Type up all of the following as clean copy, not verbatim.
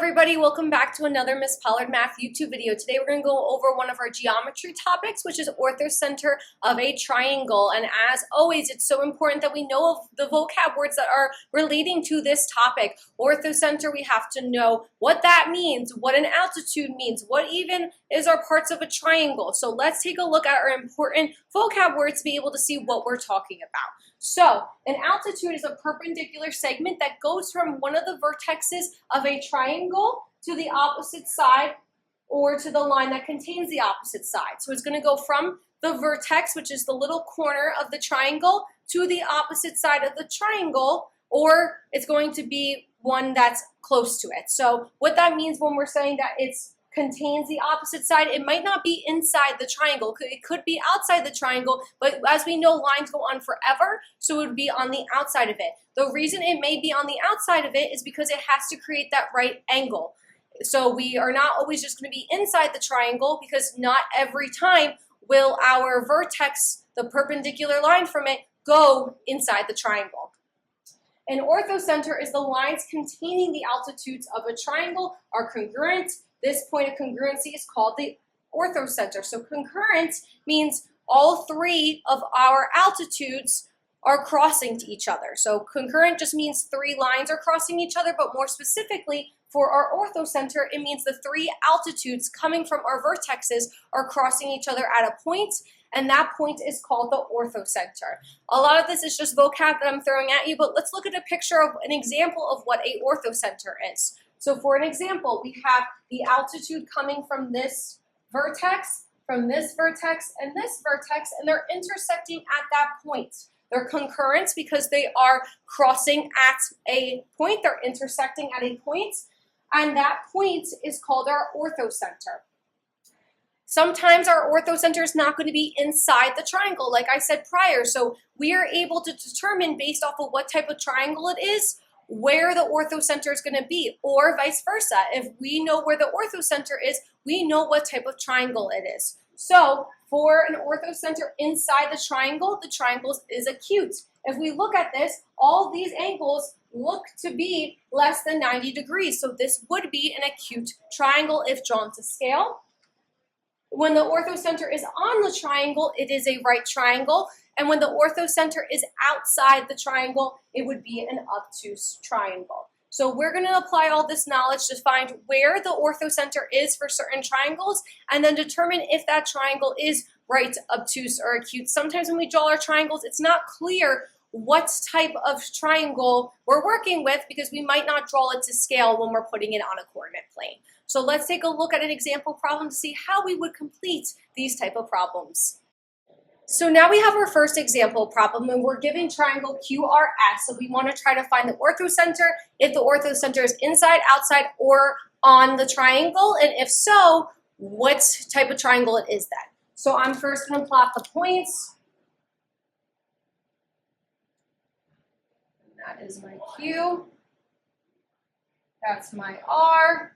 everybody, welcome back to another Miss Pollard Math YouTube video. Today we're going to go over one of our geometry topics, which is Orthocenter of a Triangle. And as always, it's so important that we know of the vocab words that are relating to this topic. Orthocenter, we have to know what that means, what an altitude means, what even is our parts of a triangle. So let's take a look at our important vocab words to be able to see what we're talking about. So, an altitude is a perpendicular segment that goes from one of the vertexes of a triangle to the opposite side or to the line that contains the opposite side. So it's going to go from the vertex, which is the little corner of the triangle, to the opposite side of the triangle, or it's going to be one that's close to it. So what that means when we're saying that it's contains the opposite side, it might not be inside the triangle. It could be outside the triangle, but as we know, lines go on forever, so it would be on the outside of it. The reason it may be on the outside of it is because it has to create that right angle. So we are not always just going to be inside the triangle, because not every time will our vertex, the perpendicular line from it, go inside the triangle. An orthocenter is the lines containing the altitudes of a triangle are congruent. This point of congruency is called the orthocenter. So congruent means all three of our altitudes are crossing to each other. So concurrent just means three lines are crossing each other, but more specifically for our orthocenter, it means the three altitudes coming from our vertexes are crossing each other at a point, and that point is called the orthocenter. A lot of this is just vocab that I'm throwing at you, but let's look at a picture of an example of what a orthocenter is. So for an example, we have the altitude coming from this vertex, and this vertex, and they're intersecting at that point. They're concurrent because they are crossing at a point, they're intersecting at a point, and that point is called our orthocenter. Sometimes our orthocenter is not going to be inside the triangle, like I said prior, so we are able to determine based off of what type of triangle it is, where the orthocenter is going to be, or vice versa. If we know where the orthocenter is, we know what type of triangle it is. So for an orthocenter inside the triangle is acute. If we look at this, all these angles look to be less than 90 degrees. So this would be an acute triangle if drawn to scale. When the orthocenter is on the triangle, it is a right triangle. And when the orthocenter is outside the triangle, it would be an obtuse triangle. So we're going to apply all this knowledge to find where the orthocenter is for certain triangles, and then determine if that triangle is right, obtuse, or acute. Sometimes when we draw our triangles, it's not clear what type of triangle we're working with, because we might not draw it to scale when we're putting it on a coordinate plane. So let's take a look at an example problem to see how we would complete these type of problems. So now we have our first example problem, and we're given triangle QRS. So we want to try to find the orthocenter, if the orthocenter is inside, outside, or on the triangle, and if so, what type of triangle it is then. So I'm first going to plot the points. That is my Q. That's my R.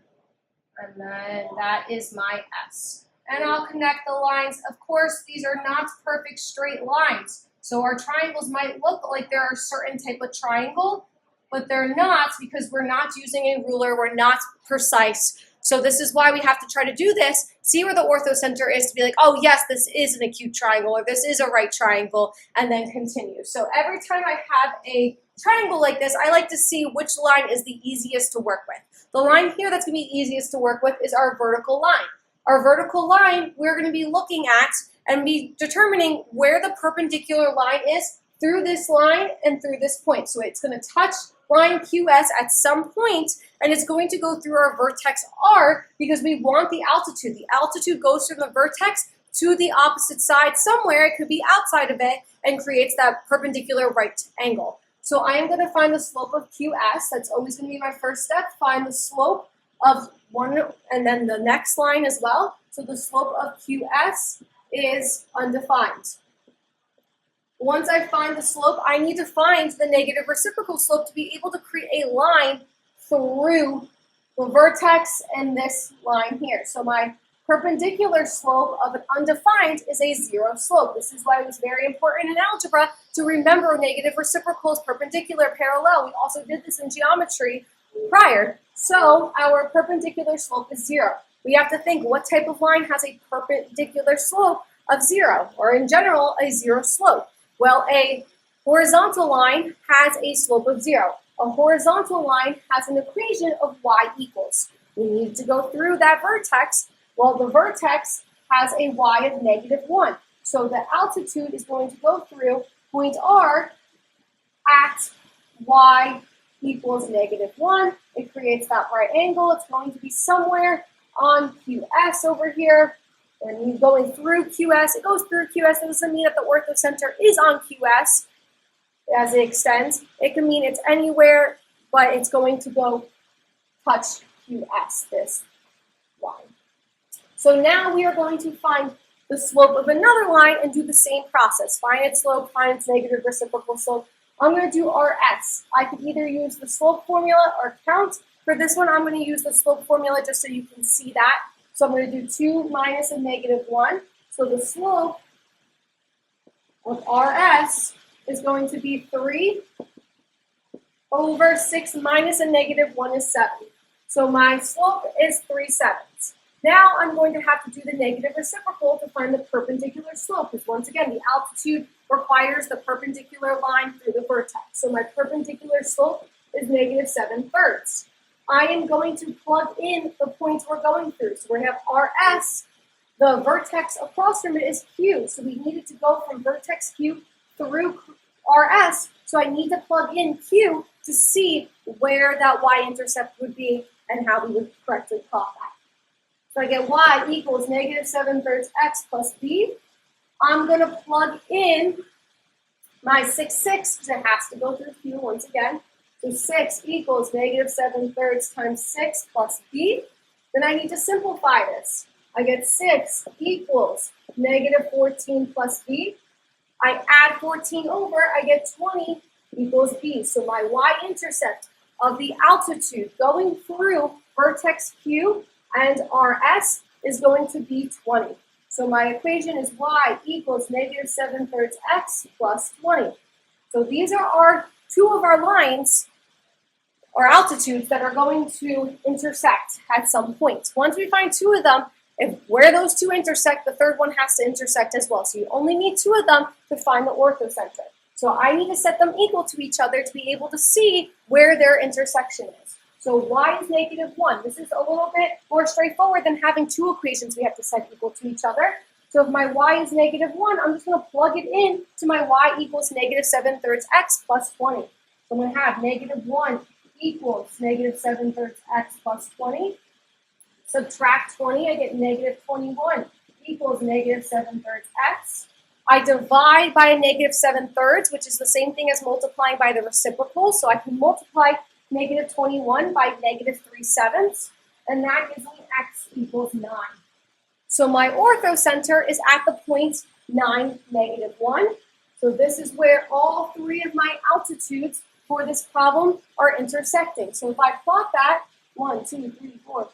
And then that is my S. And I'll connect the lines. Of course, these are not perfect straight lines. So our triangles might look like they're a certain type of triangle, but they're not, because we're not using a ruler, we're not precise. So this is why we have to try to do this, see where the orthocenter is, to be like, oh yes, this is an acute triangle, or this is a right triangle, and then continue. So every time I have a triangle like this, I like to see which line is the easiest to work with. The line here that's going to be easiest to work with is our vertical line. Our vertical line, we're going to be looking at and be determining where the perpendicular line is through this line and through this point. So it's going to touch line QS at some point, and it's going to go through our vertex R, because we want the altitude. The altitude goes from the vertex to the opposite side somewhere. It could be outside of it and creates that perpendicular right angle. So I am going to find the slope of QS. That's always going to be my first step. Find the slope of one, and then the next line as well. So the slope of QS is undefined. Once I find the slope, I need to find the negative reciprocal slope to be able to create a line through the vertex and this line here. So my perpendicular slope of an undefined is a zero slope. This is why it was very important in algebra to remember negative reciprocals, perpendicular, parallel. We also did this in geometry prior. So our perpendicular slope is 0. We have to think, what type of line has a perpendicular slope of 0, or in general, a 0 slope? Well, a horizontal line has a slope of 0. A horizontal line has an equation of y equals. We need to go through that vertex. Well, the vertex has a y of -1. So the altitude is going to go through point R at y equals -1. It creates that right angle. It's going to be somewhere on QS over here. And you going through QS, it goes through QS. It doesn't mean that the orthocenter is on QS as it extends. It can mean it's anywhere, but it's going to go touch QS, this line. So now we are going to find the slope of another line and do the same process. Find its slope, find its negative reciprocal slope. I'm going to do RS. I could either use the slope formula or count. For this one, I'm going to use the slope formula just so you can see that. So I'm going to do 2 minus a -1. So the slope of RS is going to be 3 over 6 minus a -1 is 7. So my slope is 3/7. Now I'm going to have to do the negative reciprocal to find the perpendicular slope, because once again, the altitude requires the perpendicular line through the vertex. So my perpendicular slope is -7/3. I am going to plug in the points we're going through. So we have RS, the vertex across from it is Q. So we needed to go from vertex Q through RS. So I need to plug in Q to see where that y-intercept would be and how we would correctly plot that. So I get y equals -7/3 x plus b. I'm going to plug in my 6/6, because it has to go through Q once again. So 6 equals -7/3 times 6 plus b. Then I need to simplify this. I get 6 equals -14 plus b. I add 14 over, I get 20 equals b. So my y-intercept of the altitude going through vertex Q and RS is going to be 20. So my equation is y equals -7/3 x plus 20. So these are two of our lines or altitudes that are going to intersect at some point. Once we find two of them, where those two intersect, the third one has to intersect as well. So you only need two of them to find the orthocenter. So I need to set them equal to each other to be able to see where their intersection is. So y is -1. This is a little bit more straightforward than having two equations we have to set equal to each other. So if my y is -1, I'm just going to plug it in to my y equals -7/3 x plus 20. So I'm going to have -1 equals -7/3 x plus 20. Subtract 20, I get -21 equals -7/3 x. I divide by a -7/3, which is the same thing as multiplying by the reciprocal. So I can multiply -21 by -3/7, and that gives me x equals 9. So my orthocenter is at the point 9, -1. So this is where all three of my altitudes for this problem are intersecting. So if I plot that, 1, 2, 3, 4,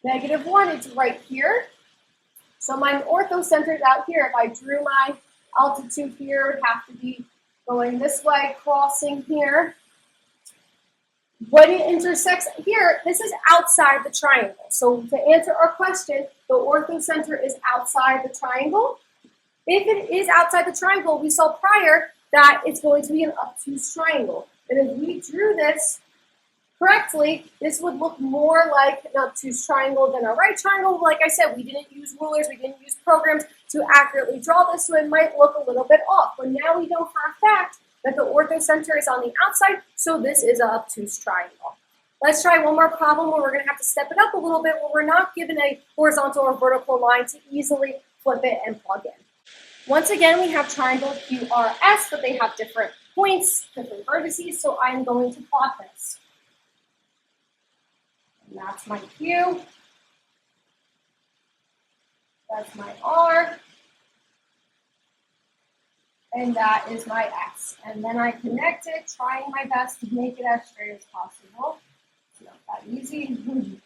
-1, it's right here. So my orthocenter is out here. If I drew my altitude here, it would have to be going this way, crossing here. When it intersects here, this is outside the triangle. So to answer our question, the orthocenter is outside the triangle. If it is outside the triangle, we saw prior that it's going to be an obtuse triangle. And if we drew this correctly, this would look more like an obtuse triangle than a right triangle. Like I said, we didn't use rulers, we didn't use programs to accurately draw this, so it might look a little bit off. But now we know for a fact that the orthocenter is on the outside, so this is an obtuse triangle. Let's try one more problem where we're going to have to step it up a little bit, where we're not given a horizontal or vertical line to easily flip it and plug in. Once again, we have triangle QRS, but they have different points, different vertices, so I'm going to plot this. And that's my Q. That's my R. And that is my S. And then I connect it, trying my best to make it as straight as possible. It's not that easy.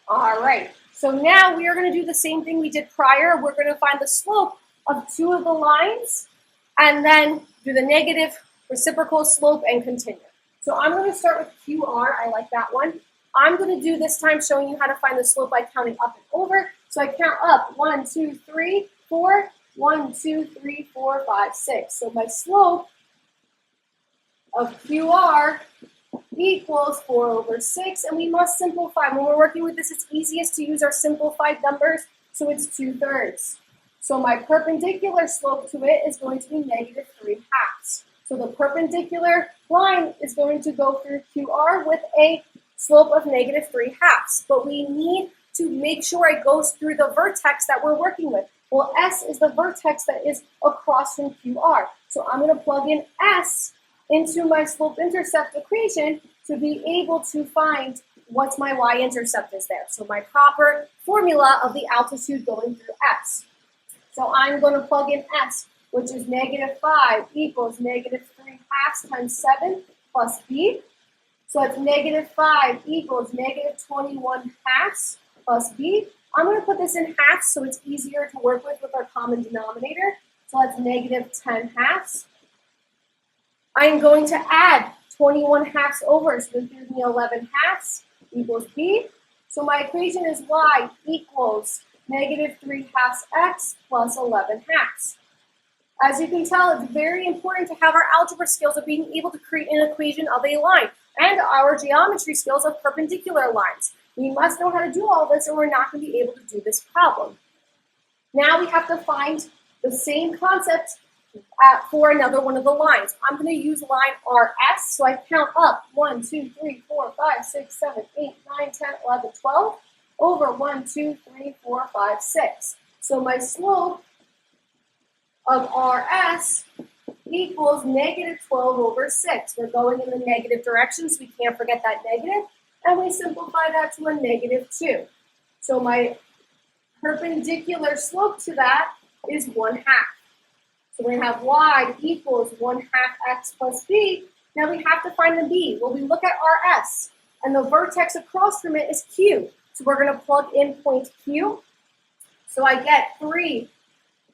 All right, so now we are going to do the same thing we did prior. We're going to find the slope of two of the lines, and then do the negative reciprocal slope and continue. So I'm going to start with QR. I like that one. I'm going to do this time showing you how to find the slope by counting up and over. So I count up 1, 2, 3, 4, 1, 2, 3, 4, 5, 6. So my slope of QR equals 4 over 6, and we must simplify. When we're working with this, it's easiest to use our simplified numbers, so it's 2/3. So my perpendicular slope to it is going to be negative 3/2. So the perpendicular line is going to go through QR with a slope of negative 3/2. But we need to make sure it goes through the vertex that we're working with. Well, S is the vertex that is across from QR. So I'm going to plug in S into my slope-intercept equation to be able to find what my y-intercept is there. So my proper formula of the altitude going through S. So I'm going to plug in S, which is negative 5 equals negative 3/2 times 7 plus B. So it's negative 5 equals negative 21/2 plus B. I'm going to put this in halves so it's easier to work with our common denominator. So that's negative 10/2. I'm going to add 21/2 over, so this gives me 11/2 equals B. So my equation is y equals negative 3/2 x plus 11/2. As you can tell, it's very important to have our algebra skills of being able to create an equation of a line and our geometry skills of perpendicular lines. We must know how to do all this or we're not going to be able to do this problem. Now we have to find the same concept for another one of the lines. I'm going to use line RS, so I count up 1, 2, 3, 4, 5, 6, 7, 8, 9, 10, 11, 12 over 1, 2, 3, 4, 5, 6. So my slope of RS equals negative 12 over 6. We're going in the negative direction, so we can't forget that negative, and we simplify that to a negative 2. So my perpendicular slope to that is 1/2. So we're going to have y equals 1/2 x plus b. Now we have to find the b. Well, we look at RS, and the vertex across from it is Q. So we're going to plug in point Q. So I get 3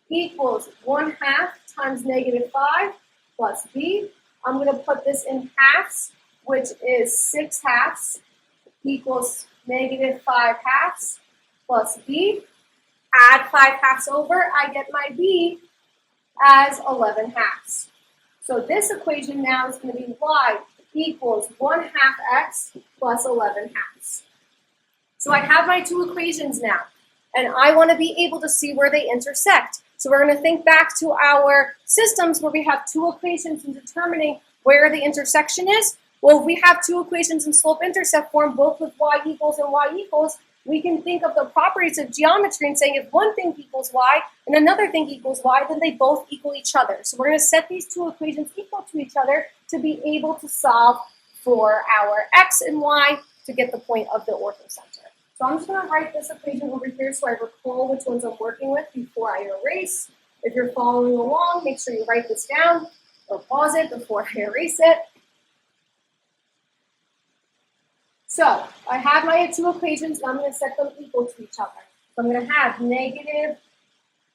equals 1/2 times negative 5 plus b. I'm going to put this in halves, which is 6/2 equals negative 5/2 plus b. Add 5/2 over, I get my b as 11/2. So this equation now is going to be y equals 1/2 x plus 11/2. So I have my two equations now, and I want to be able to see where they intersect. So we're going to think back to our systems where we have two equations in determining where the intersection is. Well, if we have two equations in slope-intercept form, both with y equals and y equals, we can think of the properties of geometry and saying if one thing equals y and another thing equals y, then they both equal each other. So we're going to set these two equations equal to each other to be able to solve for our x and y to get the point of the orthocenter. So I'm just going to write this equation over here so I recall which ones I'm working with before I erase. If you're following along, make sure you write this down or pause it before I erase it. So I have my two equations, and I'm going to set them equal to each other. So I'm going to have negative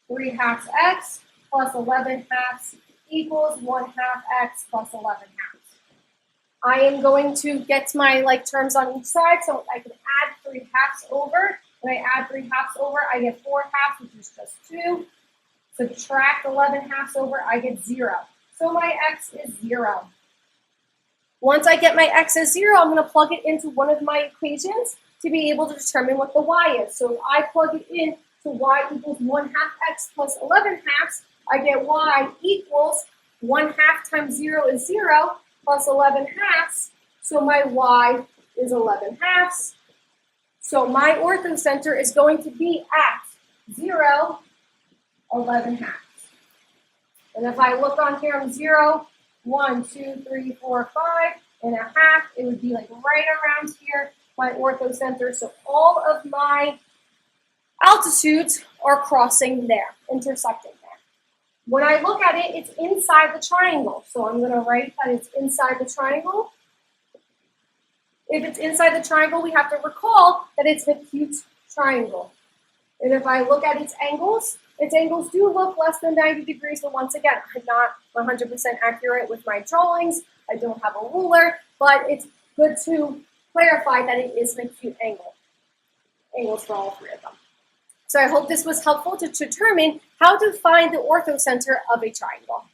3/2 x plus 11/2 equals 1/2 x plus 11/2. I am going to get my terms on each side, so I can add 3/2 over. When I add 3/2 over, I get 4/2, which is just 2. Subtract 11/2 over, I get 0. So my x is 0. Once I get my x as 0, I'm going to plug it into one of my equations to be able to determine what the y is. So if I plug it in to y equals 1/2 x plus 11/2, I get y equals 1/2 times 0 is 0 plus 11/2. So my y is 11/2. So my orthocenter is going to be at 0, 11/2. And if I look on here, I'm 0, 1, 2, 3, 4, 5 and a half. It would be right around here, my orthocenter. So all of my altitudes are crossing there, intersecting there. When I look at it, it's inside the triangle. So I'm going to write that it's inside the triangle. If it's inside the triangle, we have to recall that it's an acute triangle. And if I look at its angles do look less than 90 degrees, but once again, I'm not 100% accurate with my drawings. I don't have a ruler, but it's good to clarify that it is an acute angle. Angles for all three of them. So I hope this was helpful to determine how to find the orthocenter of a triangle.